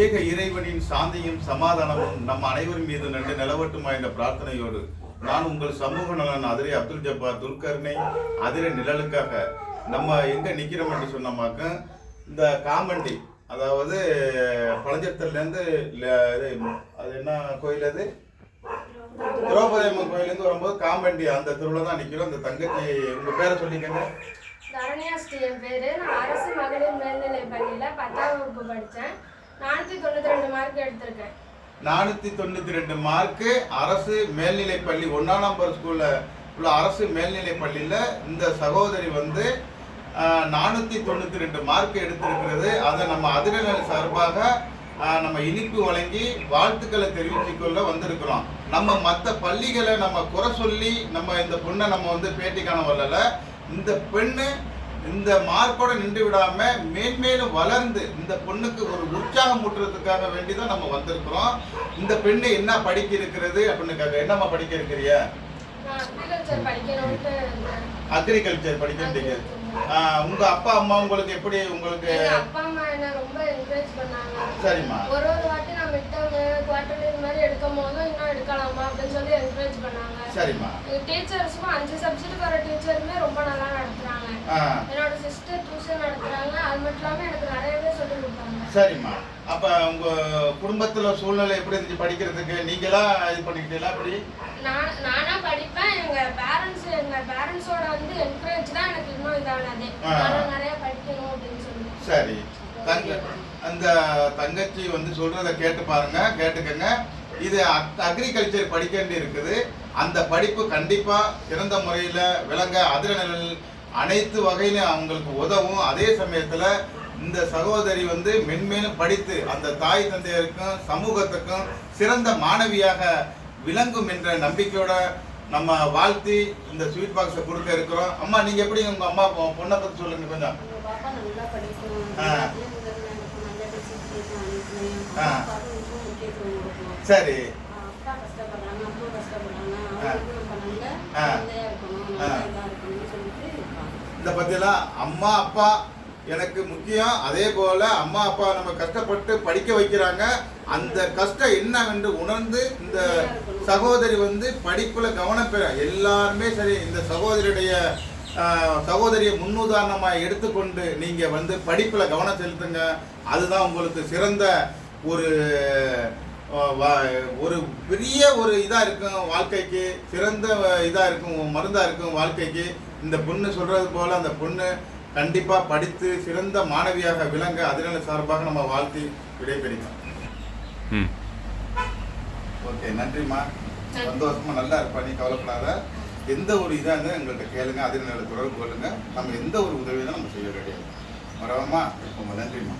ஏக இறைவனின் சாந்தியும் சமாதானமும் நம் அனைவரின் மீது நன்று நிலவட்டுமா என்ற பிரார்த்தனையோடு நான் உங்கள் சமூக நலன் அதிரை அப்துல் ஜப்பார் துல்கர்னை அதிரை நிழலுக்காக நம்ம எங்க நிக்கிறோம் என்று சொன்னோமாக்க இந்த காமண்டி, அதாவது பழஞ்சத்தல்லேருந்து அது என்ன கோயில், அது திரௌபதி அம்மன் கோயிலேருந்து வரும்போது காமண்டி அந்த தெருவில் தான் நிற்கிறோம். அந்த தங்கச்சி உங்க பேரை சொல்லிக்கங்க. தரணியாஸ்ரீ என் பேரு. நான் அரசு மகளிர் மேல்நிலை பள்ளியில 10ஆம் வகுப்பு படித்தேன். 492 மார்க் எடுத்திருக்கேன். 492 மார்க்கு அரசு மேல்நிலை பள்ளி 1ஆம் நம்பர் ஸ்கூல்ல உள்ள அரசு மேல்நிலை பள்ளியில இந்த சகோதரி வந்து 492 மார்க் எடுத்திருக்கிறது. அதை நம்ம அதிரநிலை சார்பாக நம்ம இனிப்பு வழங்கி வாழ்த்துக்களை தெரிவித்துக்கொள்ள வந்திருக்கிறோம். நம்ம மற்ற பள்ளிகளை நம்ம குறை சொல்லி நம்ம இந்த பொண்ணை நம்ம வந்து பேட்டிக்கான வரல. இந்த பெண்ணு இந்த மார்க்கோட நின்று விடாம மேன்மேலும் வளர்ந்து இந்த பொண்ணுக்கு ஒரு உற்சாகம் ஊட்டுறதுக்காக வேண்டிதான் நம்ம வந்திருக்கிறோம். இந்த பெண்ணு என்ன படிக்க இருக்கிறது அப்படின்னு என்னம்மா படிக்க இருக்கிறிய? அக்ரிகல்ச்சர் படிக்கிறீங்க. உங்க அப்பா அம்மா உங்களுக்கு எப்படி? உங்களுக்கு அப்பா அம்மா என்ன ரொம்ப என்கரேஜ் பண்ணாங்க. சரிம்மா. ஒரு வாட்டி நான் மிட்டர்ம் குவார்டர்லி இந்த மாதிரி எடுக்கும் போது இன்னும் எடுக்கலாமா அப்படின்னு சொல்லி என்கரேஜ் பண்ணாங்க. சரிம்மா. டீச்சர்ஸ்க்கும் 5 சப்ஜெக்ட் வர டீச்சருமே ரொம்ப நல்லா நடத்துறாங்க. என்னோட சிஸ்டர் டியூஷன் நடத்துறாங்க. அது மட்டும் இல்லாம எனக்கு நிறையவே சொல்லி கொடுத்தாங்க. சரிம்மா. அப்ப உங்க குடும்பத்துல சூழ்நிலை எப்படி இருந்துச்சு படிக்கிறதுக்கு? நீங்களா இது பண்ணிக்கிட்டீங்களா? அப்படி நானா படிப்பேன். எங்க பேரண்ட்ஸோட வந்து என்கரேஜ் தான் எனக்கு இன்னும் இதானது. நான் நிறைய படிக்கணும் அப்படின்னு சொல்லி. சரி. அந்த தங்கச்சி வந்து சொல்றத கேட்டு பாருங்க, கேட்டுக்கங்க. இது அக்ரிகல்ச்சர் படிக்க வேண்டி இருக்குது. அந்த படிப்பு கண்டிப்பா சிறந்த முறையில் விளங்க அதிரநிழல் அனைத்து வகையிலும் அவங்களுக்கு உதவும். அதே சமயத்துல இந்த சகோதரி வந்து மென்மேலும் படித்து அந்த தாய் தந்தையருக்கும் சமூகத்துக்கும் சிறந்த மாணவியாக விளங்கும் என்ற நம்பிக்கையோட நம்ம வாழ்த்தி இந்த ஸ்வீட் பாக்ஸை கொடுக்க இருக்கிறோம். அம்மா, நீங்க எப்படி உங்க அம்மா பொண்ணை பத்தி சொல்லுங்க கொஞ்சம். சரி. இந்த பத்தியெல்லாம் அம்மா அப்பா எனக்கு முக்கியம். அதே போல அம்மா அப்பா நம்ம கஷ்டப்பட்டு படிக்க வைக்கிறாங்க. அந்த கஷ்டம் என்னவென்று உணர்ந்து இந்த சகோதரி வந்து படிப்புல கவனம் பெற எல்லாருமே சரி இந்த சகோதரியை முன்னுதாரணமாக எடுத்துக்கொண்டு நீங்க வந்து படிப்புல கவனம் செலுத்துங்க. அதுதான் உங்களுக்கு சிறந்த ஒரு பெரிய ஒரு இதா இருக்கும் வாழ்க்கைக்கு, சிறந்த இதா இருக்கும், மருந்தா இருக்கும் வாழ்க்கைக்கு. இந்த பொண்ணு சொல்றது போல அந்த பொண்ணு கண்டிப்பா படித்து சிறந்த மாணவியாக விளங்க அதிரநிலை சார்பாக நம்ம வாழ்த்தி விடைபெறுகிறோம். ஓகே, நன்றிம்மா. சந்தோஷமா நல்லா இருப்பா, நீ கவலைப்படாத. எந்த ஒரு இதாக இருந்தால் எங்கள்கிட்ட கேளுங்க, அதிரநிலை தொடர்பு கொள்ளுங்க. நம்ம எந்த ஒரு உதவியும் நம்ம செய்ய ரெடியாக. வரவாமா? ரொம்ப நன்றிம்மா.